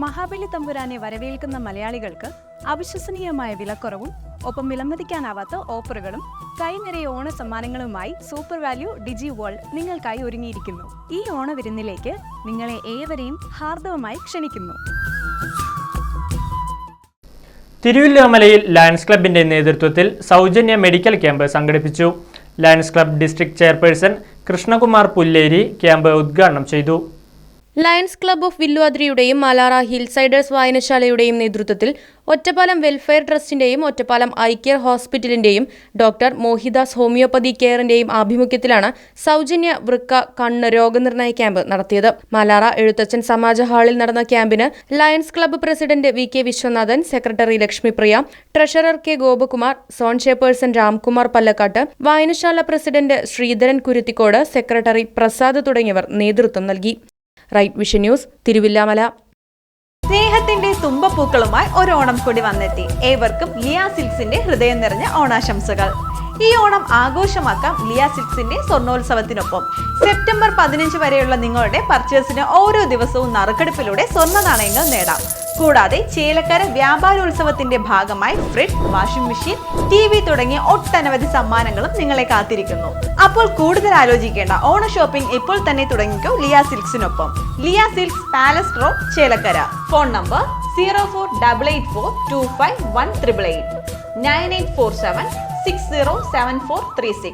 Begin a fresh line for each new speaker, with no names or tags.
മഹാബലി തമ്പുരാനെ വരവേൽക്കുന്ന മലയാളികൾക്ക് അവിശ്വസനീയമായ വിലക്കുറവും ഒപ്പം വിലമതിക്കാനാവാത്ത ഓഫറുകളും കൈനിറയെ ഓണ സമ്മാനങ്ങളുമായി സൂപ്പർ വാല്യൂ ഡിജി വേൾഡ് നിങ്ങൾക്കായി ഒരുങ്ങിയിരിക്കുന്നു. ഈ ഓണവിരുന്നിലേക്ക് നിങ്ങളെ ഏവരെയും ഹാർദവമായി ക്ഷണിക്കുന്നു.
തിരുവല്ലാമലയിൽ ലയൺസ് ക്ലബിന്റെ നേതൃത്വത്തിൽ സൗജന്യ മെഡിക്കൽ ക്യാമ്പ് സംഘടിപ്പിച്ചു. Lions club district chairperson Krishnakumar Pulleri camp ഉദ്ഘാടനം ചെയ്തു.
ലയൺസ് ക്ലബ് ഓഫ് വില്ലുവാദ്രിയുടെയും മാലാറ ഹിൽസൈഡേഴ്സ് വായനശാലയുടെയും നേതൃത്വത്തിൽ ഒറ്റപ്പാലം വെൽഫെയർ ട്രസ്റ്റിന്റെയും ഒറ്റപ്പാലം ഐ കെയർ ഹോസ്പിറ്റലിന്റെയും ഡോക്ടർ മോഹിദാസ് ഹോമിയോപ്പതി കെയറിന്റെയും ആഭിമുഖ്യത്തിലാണ് സൗജന്യ വൃക്ക കണ്ണ് രോഗനിർണയ ക്യാമ്പ് നടത്തിയത്. മാലാറ എഴുത്തച്ഛൻ സമാജ ഹാളിൽ നടന്ന ക്യാമ്പിന് Lions club president V K Viswanathan, secretary Lakshmipriya, treasurer K Gopakumar, zone chairperson Ramkumar Pallakkat, വായനശാല പ്രസിഡന്റ് ശ്രീധരൻ കുരുത്തിക്കോട്, സെക്രട്ടറി പ്രസാദ് തുടങ്ങിയവർ നേതൃത്വം നൽകി. Right vision news, Thiruvilwamala.
സ്നേഹത്തിന്റെ തുമ്പപ്പൂക്കളുമായി ഒരു ഓണം കൂടി വന്നെത്തി. ഏവർക്കും ലിയ സിൽക്സിന്റെ ഹൃദയം നിറഞ്ഞ ഓണാശംസകൾ. ഈ ഓണം ആഘോഷമാക്കാം ലിയ സിൽക്സിന്റെ സ്വർണ്ണോത്സവത്തിനൊപ്പം. സെപ്റ്റംബർ 15 വരെയുള്ള നിങ്ങളുടെ പർച്ചേസിന് ഓരോ ദിവസവും നറുക്കെടുപ്പിലൂടെ സ്വർണ്ണ നാണയങ്ങൾ നേടാം. കൂടാതെ ചേലക്കര വ്യാപാരോത്സവത്തിന്റെ ഭാഗമായി ഫ്രിഡ്ജ്, വാഷിംഗ് മെഷീൻ, TV തുടങ്ങിയ ഒട്ടനവധി സമ്മാനങ്ങളും നിങ്ങളെ കാത്തിരിക്കുന്നു. അപ്പോൾ കൂടുതൽ ആലോചിക്കേണ്ട, ഓണ ഷോപ്പിംഗ് ഇപ്പോൾ തന്നെ തുടങ്ങിക്കോ ലിയ സിൽക്സിനൊപ്പം. Liya silks, palace road, Chelakkara. Phone number 0488425188 9847607436.